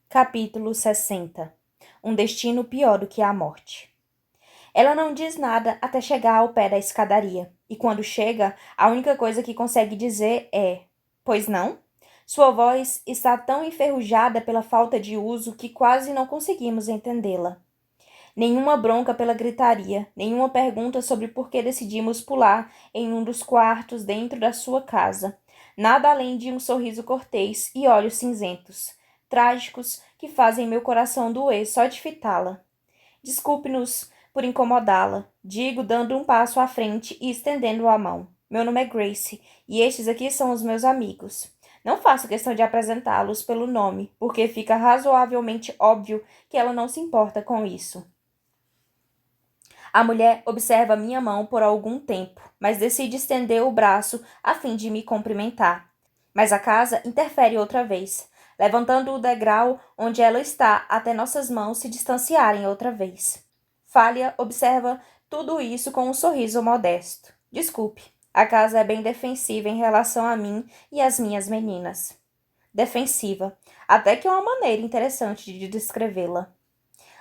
Capítulo 60. Um destino pior do que a morte. Ela não diz nada até chegar ao pé da escadaria, e quando chega, a única coisa que consegue dizer é: Pois não? Sua voz está tão enferrujada pela falta de uso que quase não conseguimos entendê-la. Nenhuma bronca pela gritaria, nenhuma pergunta sobre por que decidimos pular em um dos quartos dentro da sua casa. Nada além de um sorriso cortês e olhos cinzentos, trágicos, que fazem meu coração doer só de fitá-la. Desculpe-nos por incomodá-la, digo dando um passo à frente e estendendo a mão. Meu nome é Grace, e estes aqui são os meus amigos. Não faço questão de apresentá-los pelo nome, porque fica razoavelmente óbvio que ela não se importa com isso. A mulher observa minha mão por algum tempo, mas decide estender o braço a fim de me cumprimentar. Mas a casa interfere outra vez, levantando o degrau onde ela está até nossas mãos se distanciarem outra vez. Fália observa tudo isso com um sorriso modesto. Desculpe, a casa é bem defensiva em relação a mim e às minhas meninas. Defensiva, até que é uma maneira interessante de descrevê-la.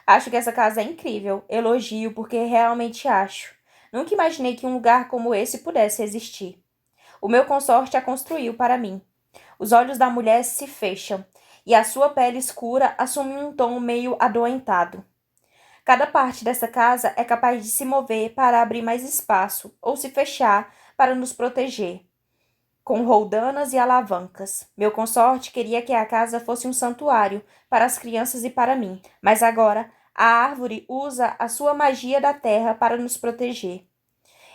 Acho que essa casa é incrível, elogio porque realmente acho. Nunca imaginei que um lugar como esse pudesse existir. O meu consorte a construiu para mim. Os olhos da mulher se fecham, e a sua pele escura assume um tom meio adoentado. Cada parte dessa casa é capaz de se mover para abrir mais espaço, ou se fechar para nos proteger, com roldanas e alavancas. Meu consorte queria que a casa fosse um santuário para as crianças e para mim, mas agora a árvore usa a sua magia da terra para nos proteger.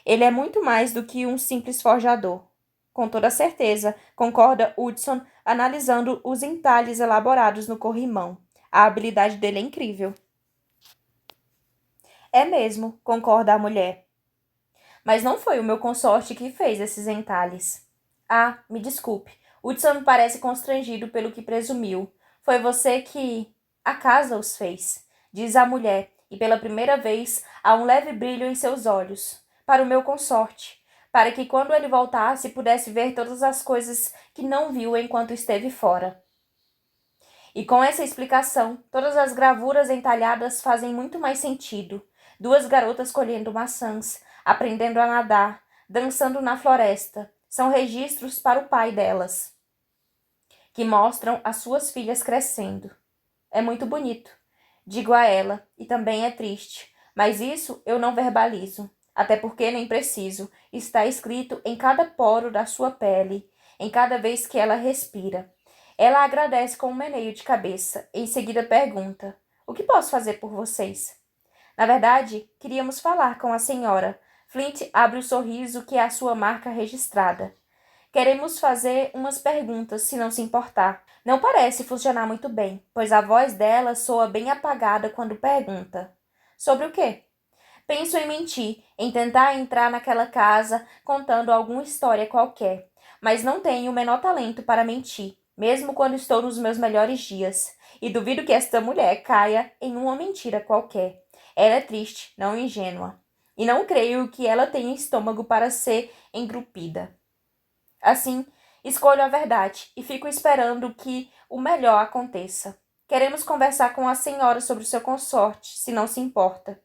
Ele é muito mais do que um simples forjador. Com toda certeza, concorda Hudson, analisando os entalhes elaborados no corrimão. A habilidade dele é incrível. É mesmo, concorda a mulher. Mas não foi o meu consorte que fez esses entalhes. Ah, me desculpe. Hudson parece constrangido pelo que presumiu. Foi você que... A casa os fez, diz a mulher, e pela primeira vez há um leve brilho em seus olhos. Para o meu consorte. Para que quando ele voltasse pudesse ver todas as coisas que não viu enquanto esteve fora. E com essa explicação, todas as gravuras entalhadas fazem muito mais sentido. Duas garotas colhendo maçãs, aprendendo a nadar, dançando na floresta. São registros para o pai delas, que mostram as suas filhas crescendo. É muito bonito, digo a ela, e também é triste, mas isso eu não verbalizo, até porque nem preciso. Está escrito em cada poro da sua pele, em cada vez que ela respira. Ela agradece com um meneio de cabeça, e em seguida pergunta: O que posso fazer por vocês? Na verdade, queríamos falar com a senhora. Flint abre o sorriso que é a sua marca registrada. Queremos fazer umas perguntas, se não se importar. Não parece funcionar muito bem, pois a voz dela soa bem apagada quando pergunta. Sobre o quê? Penso em mentir, em tentar entrar naquela casa contando alguma história qualquer, mas não tenho o menor talento para mentir, mesmo quando estou nos meus melhores dias, e duvido que esta mulher caia em uma mentira qualquer. Ela é triste, não ingênua, e não creio que ela tenha estômago para ser engrupida. Assim, escolho a verdade e fico esperando que o melhor aconteça. Queremos conversar com a senhora sobre o seu consorte, se não se importa.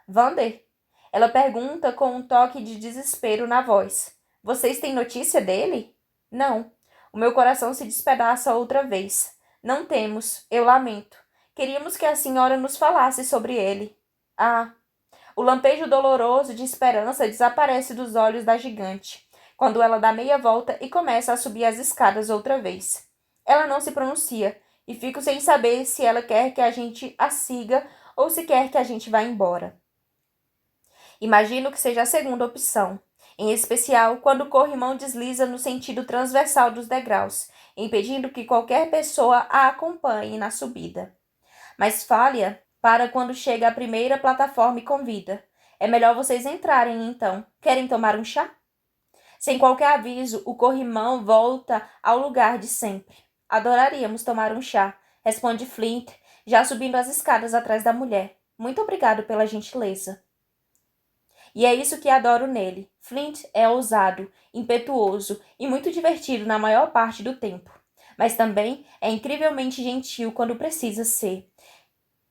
Vander? Ela pergunta com um toque de desespero na voz. Vocês têm notícia dele? Não. O meu coração se despedaça outra vez. Não temos, eu lamento. Queríamos que a senhora nos falasse sobre ele. Ah. O lampejo doloroso de esperança desaparece dos olhos da gigante, quando ela dá meia volta e começa a subir as escadas outra vez. Ela não se pronuncia, e fico sem saber se ela quer que a gente a siga ou se quer que a gente vá embora. Imagino que seja a segunda opção, em especial quando o corrimão desliza no sentido transversal dos degraus, impedindo que qualquer pessoa a acompanhe na subida. Mas Fália para quando chega à primeira plataforma e convida. É melhor vocês entrarem, então. Querem tomar um chá? Sem qualquer aviso, o corrimão volta ao lugar de sempre. Adoraríamos tomar um chá, responde Flint, já subindo as escadas atrás da mulher. Muito obrigado pela gentileza. E é isso que adoro nele. Flint é ousado, impetuoso e muito divertido na maior parte do tempo. mas também é incrivelmente gentil quando precisa ser.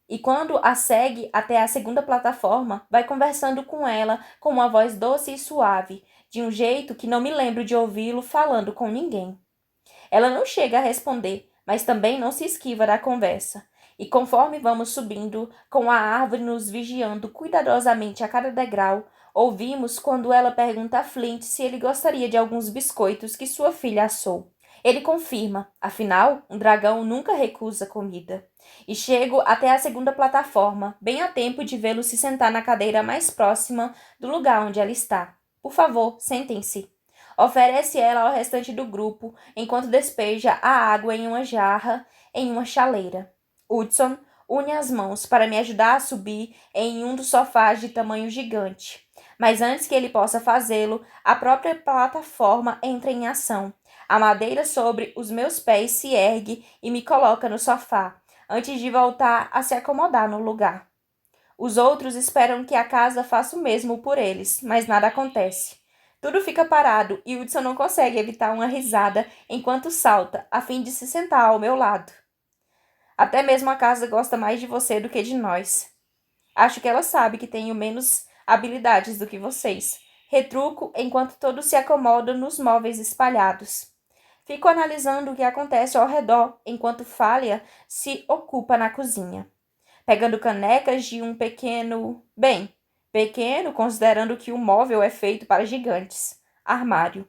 E quando a segue até a segunda plataforma, vai conversando com ela com uma voz doce e suave, de um jeito que não me lembro de ouvi-lo falando com ninguém. Ela não chega a responder, mas também não se esquiva da conversa. E conforme vamos subindo, com a árvore nos vigiando cuidadosamente a cada degrau, ouvimos quando ela pergunta a Flint se ele gostaria de alguns biscoitos que sua filha assou. Ele confirma, afinal, um dragão nunca recusa comida. E chego até a segunda plataforma, bem a tempo de vê-lo se sentar na cadeira mais próxima do lugar onde ela está. Por favor, sentem-se. Oferece ela ao restante do grupo, enquanto despeja a água em uma jarra em uma chaleira. Hudson une as mãos para me ajudar a subir em um dos sofás de tamanho gigante. Mas antes que ele possa fazê-lo, a própria plataforma entra em ação. A madeira sobre os meus pés se ergue e me coloca no sofá, antes de voltar a se acomodar no lugar. Os outros esperam que a casa faça o mesmo por eles, mas nada acontece. Tudo fica parado e Hudson não consegue evitar uma risada enquanto salta, a fim de se sentar ao meu lado. Até mesmo a casa gosta mais de você do que de nós. Acho que ela sabe que tenho menos habilidades do que vocês. Retruco enquanto todos se acomodam nos móveis espalhados. Fico analisando o que acontece ao redor enquanto Falha se ocupa na cozinha, pegando canecas de um pequeno considerando que o móvel é feito para gigantes, armário.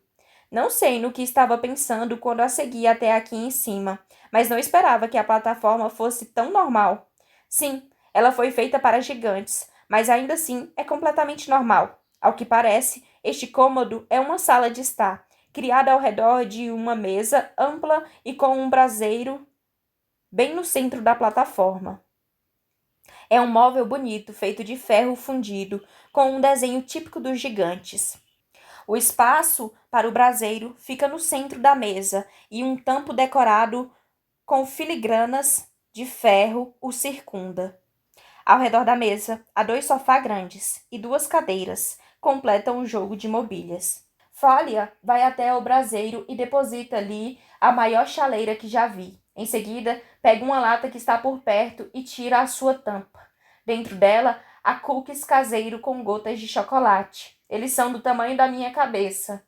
Não sei no que estava pensando quando a segui até aqui em cima, mas não esperava que a plataforma fosse tão normal. Sim, ela foi feita para gigantes, mas ainda assim é completamente normal. Ao que parece, este cômodo é uma sala de estar, criada ao redor de uma mesa ampla e com um braseiro bem no centro da plataforma. É um móvel bonito, feito de ferro fundido, com um desenho típico dos gigantes. O espaço para o braseiro fica no centro da mesa e um tampo decorado com filigranas de ferro o circunda. Ao redor da mesa, há 2 sofás grandes e 2 cadeiras, completam o jogo de mobílias. Fália vai até o braseiro e deposita ali a maior chaleira que já vi. Em seguida, pega uma lata que está por perto e tira a sua tampa. Dentro dela, há cookies caseiro com gotas de chocolate. Eles são do tamanho da minha cabeça.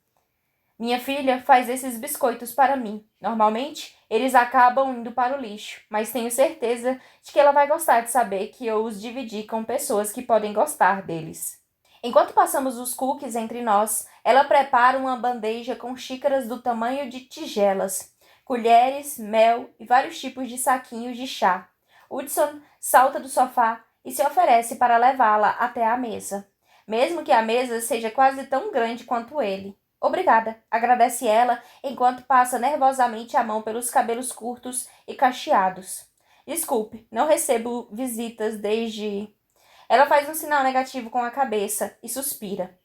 Minha filha faz esses biscoitos para mim. Normalmente, eles acabam indo para o lixo, mas tenho certeza de que ela vai gostar de saber que eu os dividi com pessoas que podem gostar deles. Enquanto passamos os cookies entre nós, ela prepara uma bandeja com xícaras do tamanho de tigelas, colheres, mel e vários tipos de saquinhos de chá. Hudson salta do sofá e se oferece para levá-la até a mesa, mesmo que a mesa seja quase tão grande quanto ele. Obrigada, agradece ela enquanto passa nervosamente a mão pelos cabelos curtos e cacheados. Desculpe, não recebo visitas desde... Ela faz um sinal negativo com a cabeça e suspira.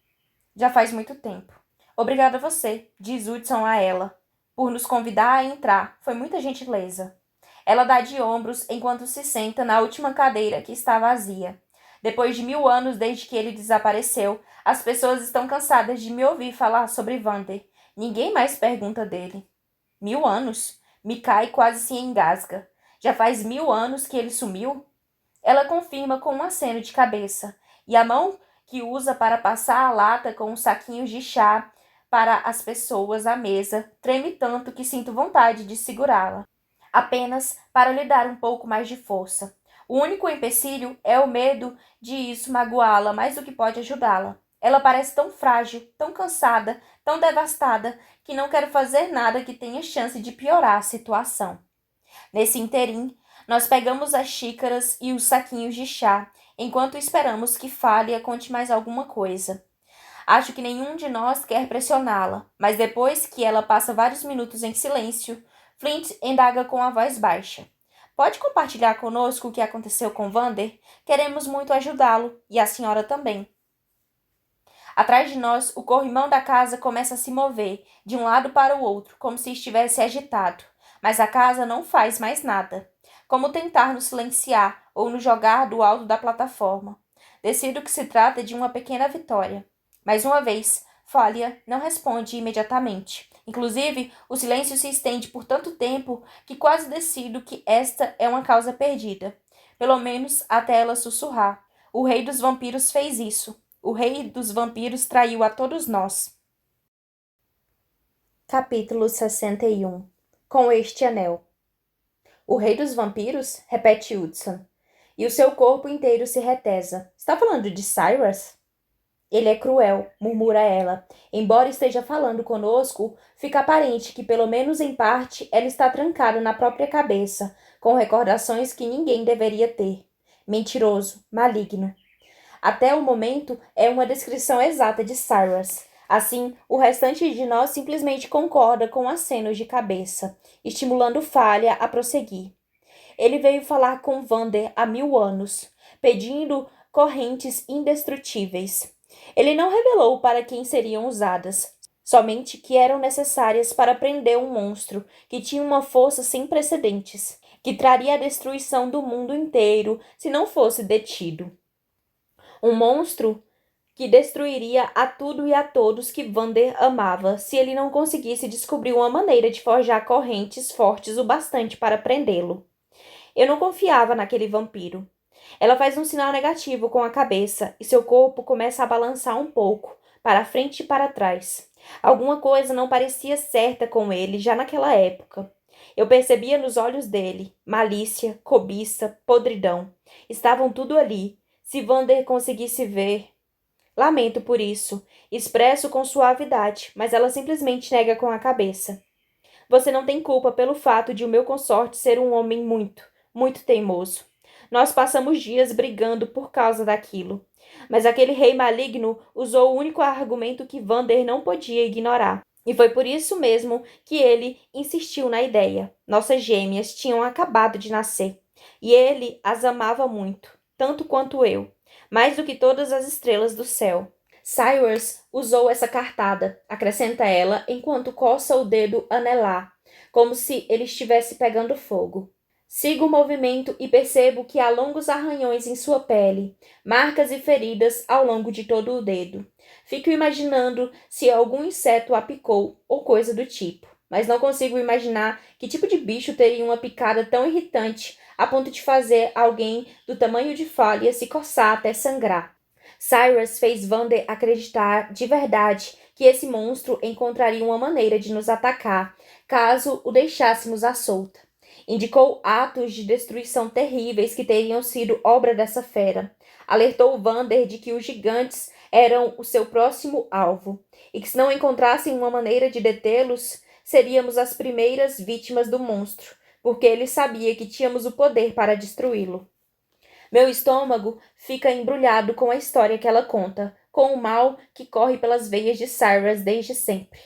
Já faz muito tempo. Obrigada a você, diz Hudson a ela, por nos convidar a entrar. Foi muita gentileza. Ela dá de ombros enquanto se senta na última cadeira que está vazia. Depois de 1000 anos desde que ele desapareceu, as pessoas estão cansadas de me ouvir falar sobre Vander. Ninguém mais pergunta dele. 1000 anos? Mikai quase se engasga. Já faz 1000 anos que ele sumiu? Ela confirma com um aceno de cabeça, e a mão que usa para passar a lata com os saquinhos de chá para as pessoas à mesa treme tanto que sinto vontade de segurá-la, apenas para lhe dar um pouco mais de força. O único empecilho é o medo de isso magoá-la mais do que pode ajudá-la. Ela parece tão frágil, tão cansada, tão devastada, que não quero fazer nada que tenha chance de piorar a situação. Nesse interim, nós pegamos as xícaras e os saquinhos de chá, enquanto esperamos que Fália conte mais alguma coisa. Acho que nenhum de nós quer pressioná-la, mas depois que ela passa vários minutos em silêncio, Flint indaga com a voz baixa. Pode compartilhar conosco o que aconteceu com Vander? Queremos muito ajudá-lo, e a senhora também. Atrás de nós, o corrimão da casa começa a se mover, de um lado para o outro, como se estivesse agitado. Mas a casa não faz mais nada. Como tentar nos silenciar ou nos jogar do alto da plataforma. Decido que se trata de uma pequena vitória. Mais uma vez, Fália não responde imediatamente, Inclusive, o silêncio se estende por tanto tempo que quase decido que esta é uma causa perdida. Pelo menos até ela sussurrar. O rei dos vampiros fez isso. O rei dos vampiros traiu a todos nós. Capítulo 61. Com este anel. O rei dos vampiros? Repete Hudson. E o seu corpo inteiro se retesa. Está falando de Cyrus? Ele é cruel, murmura ela. Embora esteja falando conosco, fica aparente que, pelo menos em parte, ela está trancada na própria cabeça, com recordações que ninguém deveria ter. Mentiroso, maligno. Até o momento, é uma descrição exata de Cyrus. Assim, o restante de nós simplesmente concorda com acenos de cabeça, estimulando Falha a prosseguir. Ele veio falar com Vander há 1000 anos, pedindo correntes indestrutíveis. Ele não revelou para quem seriam usadas, somente que eram necessárias para prender um monstro que tinha uma força sem precedentes, que traria a destruição do mundo inteiro se não fosse detido. Um monstro que destruiria a tudo e a todos que Vander amava se ele não conseguisse descobrir uma maneira de forjar correntes fortes o bastante para prendê-lo. Eu não confiava naquele vampiro. Ela faz um sinal negativo com a cabeça e seu corpo começa a balançar um pouco, para frente e para trás. Alguma coisa não parecia certa com ele já naquela época. Eu percebia nos olhos dele malícia, cobiça, podridão. Estavam tudo ali. Se Vander conseguisse ver. Lamento por isso. Expresso com suavidade, mas ela simplesmente nega com a cabeça. Você não tem culpa pelo fato de o meu consorte ser um homem muito teimoso. Nós passamos dias brigando por causa daquilo. Mas aquele rei maligno usou o único argumento que Vander não podia ignorar. E foi por isso mesmo que ele insistiu na ideia. Nossas gêmeas tinham acabado de nascer. E ele as amava muito, tanto quanto eu. Mais do que todas as estrelas do céu. Cyrus usou essa cartada, acrescenta ela, enquanto coça o dedo anelar, como se ele estivesse pegando fogo. Sigo o movimento e percebo que há longos arranhões em sua pele, marcas e feridas ao longo de todo o dedo. Fico imaginando se algum inseto a picou ou coisa do tipo, mas não consigo imaginar que tipo de bicho teria uma picada tão irritante a ponto de fazer alguém do tamanho de Falha se coçar até sangrar. Cyrus fez Vander acreditar de verdade que esse monstro encontraria uma maneira de nos atacar, caso o deixássemos à solta. Indicou atos de destruição terríveis que teriam sido obra dessa fera. Alertou Vander de que os gigantes eram o seu próximo alvo, e que se não encontrassem uma maneira de detê-los, seríamos as primeiras vítimas do monstro, porque ele sabia que tínhamos o poder para destruí-lo. Meu estômago fica embrulhado com a história que ela conta, com o mal que corre pelas veias de Cyrus desde sempre.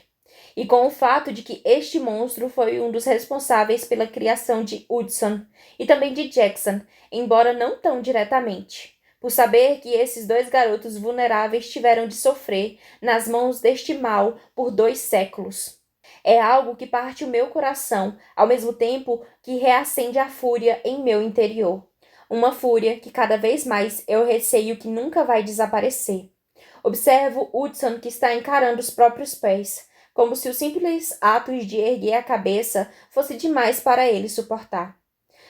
E com o fato de que este monstro foi um dos responsáveis pela criação de Hudson e também de Jackson, embora não tão diretamente. Por saber que esses dois garotos vulneráveis tiveram de sofrer nas mãos deste mal por 2 séculos. É algo que parte o meu coração, ao mesmo tempo que reacende a fúria em meu interior. Uma fúria que cada vez mais eu receio que nunca vai desaparecer. Observo Hudson que está encarando os próprios pés, como se o simples ato de erguer a cabeça fosse demais para ele suportar.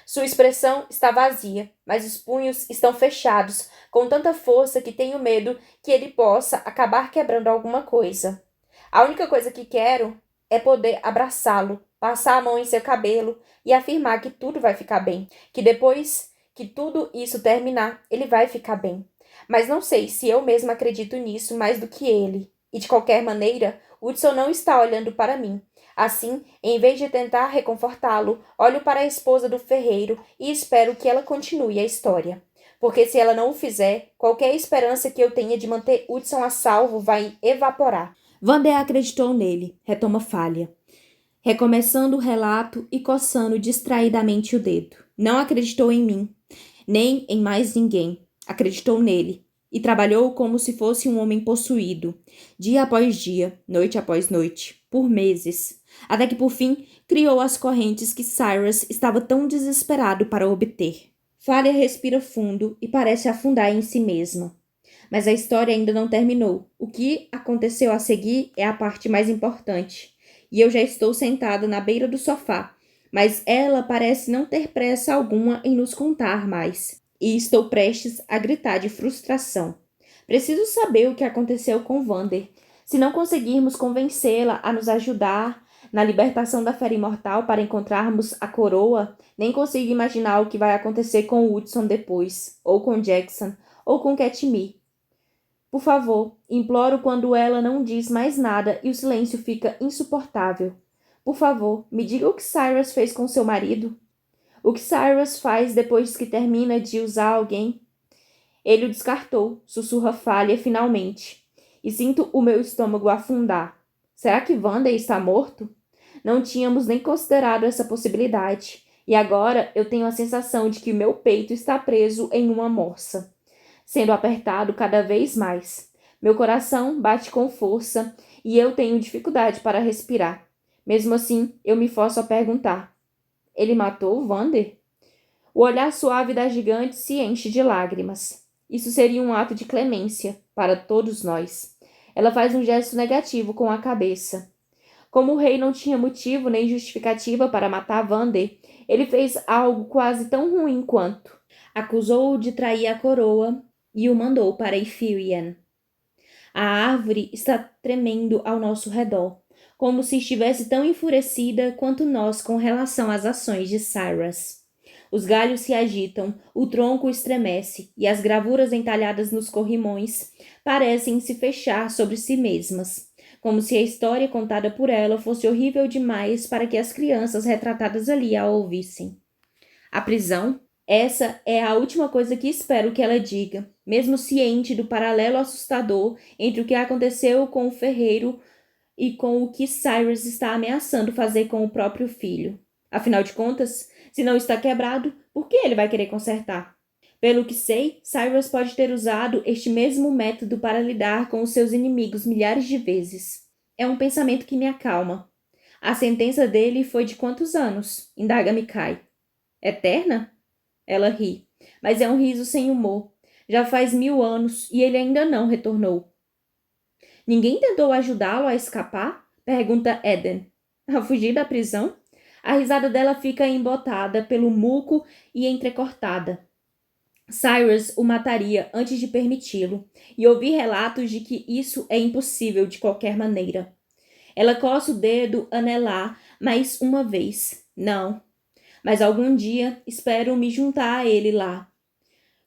Sua expressão está vazia, mas os punhos estão fechados com tanta força que tenho medo que ele possa acabar quebrando alguma coisa. A única coisa que quero é poder abraçá-lo, passar a mão em seu cabelo e afirmar que tudo vai ficar bem, que depois que tudo isso terminar, ele vai ficar bem. Mas não sei se eu mesma acredito nisso mais do que ele. E de qualquer maneira, Hudson não está olhando para mim. Assim, em vez de tentar reconfortá-lo, olho para a esposa do ferreiro e espero que ela continue a história. Porque se ela não o fizer, qualquer esperança que eu tenha de manter Hudson a salvo vai evaporar. Vander acreditou nele, retoma Falha, recomeçando o relato e coçando distraidamente o dedo. Não acreditou em mim, nem em mais ninguém. Acreditou nele e trabalhou como se fosse um homem possuído, dia após dia, noite após noite, por meses, até que por fim criou as correntes que Cyrus estava tão desesperado para obter. Falha respira fundo e parece afundar em si mesma. Mas a história ainda não terminou. O que aconteceu a seguir é a parte mais importante. e eu já estou sentada na beira do sofá, mas ela parece não ter pressa alguma em nos contar mais, e estou prestes a gritar de frustração. Preciso saber o que aconteceu com Vander. Se não conseguirmos convencê-la a nos ajudar na libertação da fera imortal para encontrarmos a coroa, nem consigo imaginar o que vai acontecer com Woodson depois, ou com Jackson, ou com Katmai. Por favor, imploro quando ela não diz mais nada e o silêncio fica insuportável. Por favor, me diga o que Cyrus fez com seu marido. O que Cyrus faz depois que termina de usar alguém? Ele o descartou, sussurra Falha finalmente. E sinto o meu estômago afundar. Será que Vander está morto? Não tínhamos nem considerado essa possibilidade. E agora eu tenho a sensação de que meu peito está preso em uma morsa, sendo apertado cada vez mais. Meu coração bate com força e eu tenho dificuldade para respirar. Mesmo assim, eu me forço a perguntar: ele matou Vander? O olhar suave da gigante se enche de lágrimas. Isso seria um ato de clemência para todos nós. Ela faz um gesto negativo com a cabeça. Como o rei não tinha motivo nem justificativa para matar Vander, ele fez algo quase tão ruim quanto. Acusou-o de trair a coroa e o mandou para Ithilien. A árvore está tremendo ao nosso redor, como se estivesse tão enfurecida quanto nós com relação às ações de Cyrus. Os galhos se agitam, o tronco estremece, e as gravuras entalhadas nos corrimões parecem se fechar sobre si mesmas, como se a história contada por ela fosse horrível demais para que as crianças retratadas ali a ouvissem. A prisão? Essa é a última coisa que espero que ela diga, mesmo ciente do paralelo assustador entre o que aconteceu com o ferreiro e com o que Cyrus está ameaçando fazer com o próprio filho. Afinal de contas, se não está quebrado, por que ele vai querer consertar? Pelo que sei, Cyrus pode ter usado este mesmo método para lidar com os seus inimigos milhares de vezes. É um pensamento que me acalma. A sentença dele foi de quantos anos? Indaga Micai. Eterna? Ela ri, mas é um riso sem humor. Já faz 1000 anos e ele ainda não retornou. Ninguém tentou ajudá-lo a escapar? Pergunta Eden. A fugir da prisão? A risada dela fica embotada pelo muco e entrecortada. Cyrus o mataria antes de permiti-lo, e ouvi relatos de que isso é impossível de qualquer maneira. Ela coça o dedo anelar mais uma vez. Não. Mas algum dia espero me juntar a ele lá,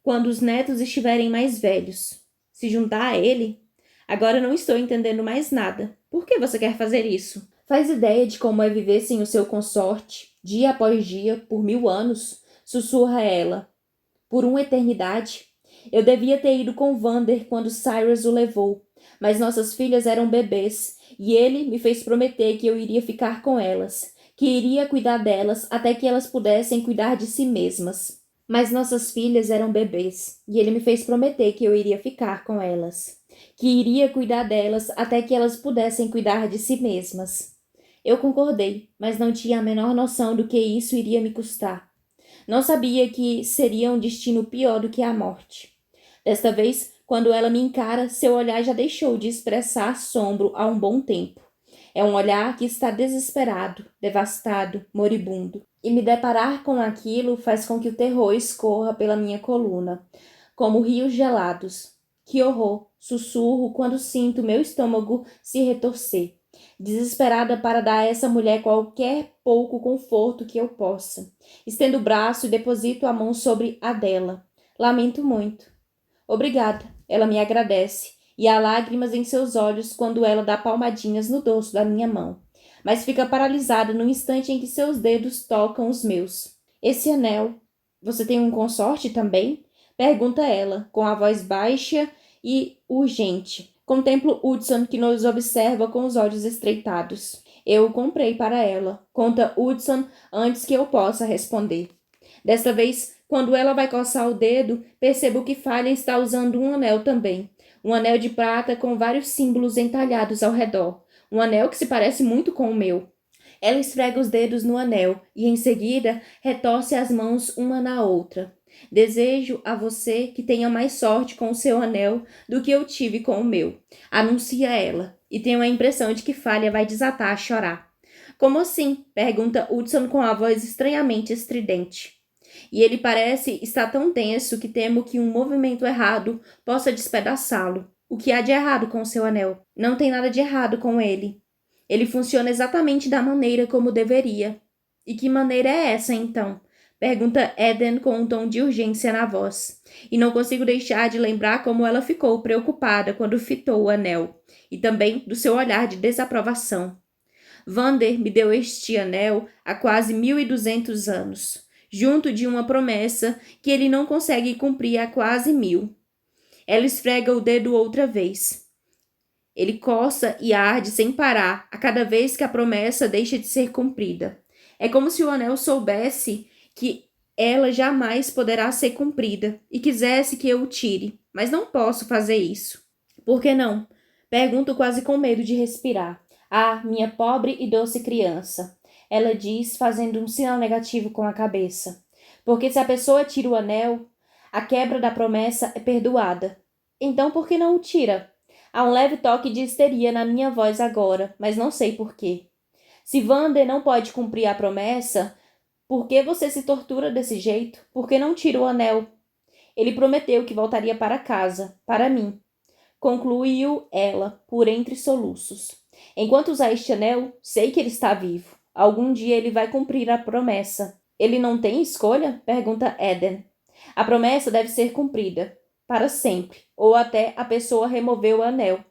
quando os netos estiverem mais velhos. Se juntar a ele? Agora não estou entendendo mais nada. Por que você quer fazer isso? Faz ideia de como é viver sem o seu consorte, dia após dia, por 1000 anos? Sussurra ela. Por uma eternidade? Eu devia ter ido com Vander quando Cyrus o levou, mas nossas filhas eram bebês, e ele me fez prometer que eu iria ficar com elas, que iria cuidar delas até que elas pudessem cuidar de si mesmas. Mas nossas filhas eram bebês, e ele me fez prometer que eu iria ficar com elas, que iria cuidar delas até que elas pudessem cuidar de si mesmas. Eu concordei, mas não tinha a menor noção do que isso iria me custar. Não sabia que seria um destino pior do que a morte. Desta vez, quando ela me encara, seu olhar já deixou de expressar assombro há um bom tempo. É um olhar que está desesperado, devastado, moribundo. E me deparar com aquilo faz com que o terror escorra pela minha coluna, como rios gelados. Que horror! Sussurro quando sinto meu estômago se retorcer, desesperada para dar a essa mulher qualquer pouco conforto que eu possa. Estendo o braço e deposito a mão sobre a dela. Lamento muito. Obrigada, ela me agradece, e há lágrimas em seus olhos quando ela dá palmadinhas no dorso da minha mão, mas fica paralisada no instante em que seus dedos tocam os meus. Esse anel, você tem um consorte também? Pergunta ela, com a voz baixa e urgente. Contemplo Hudson, que nos observa com os olhos estreitados. Eu o comprei para ela, conta Hudson antes que eu possa responder. Desta vez, quando ela vai coçar o dedo, percebo que Falha está usando um anel também. Um anel de prata com vários símbolos entalhados ao redor. Um anel que se parece muito com o meu. Ela esfrega os dedos no anel e, em seguida, retorce as mãos uma na outra. Desejo a você que tenha mais sorte com o seu anel do que eu tive com o meu, anuncia ela, e tenho a impressão de que Falha vai desatar a chorar. Como assim? Pergunta Hudson com a voz estranhamente estridente. E ele parece estar tão tenso que temo que um movimento errado possa despedaçá-lo. O que há de errado com o seu anel? Não tem nada de errado com ele. Ele funciona exatamente da maneira como deveria. E que maneira é essa, então? Pergunta Eden com um tom de urgência na voz. E não consigo deixar de lembrar como ela ficou preocupada quando fitou o anel. E também do seu olhar de desaprovação. Vander me deu este anel há quase 1200 anos, junto de uma promessa que ele não consegue cumprir há quase 1000. Ela esfrega o dedo outra vez. Ele coça e arde sem parar a cada vez que a promessa deixa de ser cumprida. É como se o anel soubesse que ela jamais poderá ser cumprida e quisesse que eu o tire, mas não posso fazer isso. Por que não? Pergunto quase com medo de respirar. Ah, minha pobre e doce criança, ela diz, fazendo um sinal negativo com a cabeça. Porque se a pessoa tira o anel, a quebra da promessa é perdoada. Então por que não o tira? Há um leve toque de histeria na minha voz agora, mas não sei por quê. Se Vander não pode cumprir a promessa, por que você se tortura desse jeito? Por que não tira o anel? Ele prometeu que voltaria para casa, para mim. Concluiu ela, por entre soluços. Enquanto usar este anel, sei que ele está vivo. Algum dia ele vai cumprir a promessa. Ele não tem escolha? Pergunta Eden. A promessa deve ser cumprida. Para sempre. Ou até a pessoa remover o anel.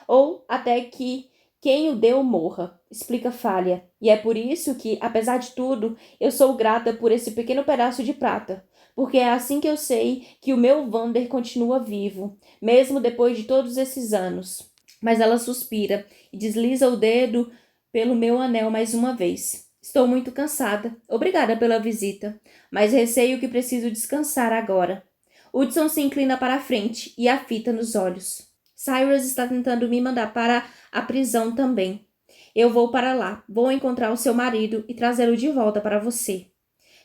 Ou até que quem o deu morra. Explica Falha. E é por isso que, apesar de tudo, eu sou grata por esse pequeno pedaço de prata. Porque é assim que eu sei que o meu Vander continua vivo, mesmo depois de todos esses anos. Mas ela suspira e desliza o dedo pelo meu anel mais uma vez. Estou muito cansada. Obrigada pela visita, mas receio que preciso descansar agora. Hudson se inclina para a frente e a fita nos olhos. Cyrus está tentando me mandar para a prisão também. Eu vou para lá, vou encontrar o seu marido e trazê-lo de volta para você.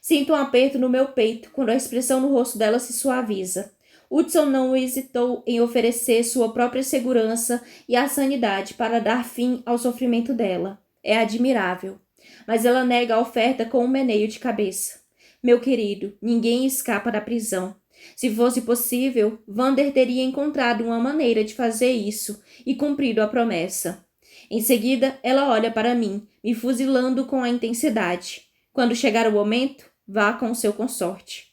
Sinto um aperto no meu peito quando a expressão no rosto dela se suaviza. Hudson não hesitou em oferecer sua própria segurança e a sanidade para dar fim ao sofrimento dela. É admirável. Mas ela nega a oferta com um meneio de cabeça. Meu querido, ninguém escapa da prisão. Se fosse possível, Vander teria encontrado uma maneira de fazer isso e cumprido a promessa. Em seguida, ela olha para mim, me fuzilando com a intensidade. Quando chegar o momento, vá com o seu consorte.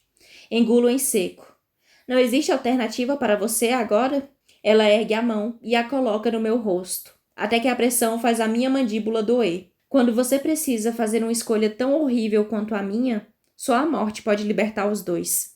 Engulo em seco. Não existe alternativa para você agora? Ela ergue a mão e a coloca no meu rosto, até que a pressão faz a minha mandíbula doer. Quando você precisa fazer uma escolha tão horrível quanto a minha, só a morte pode libertar os dois.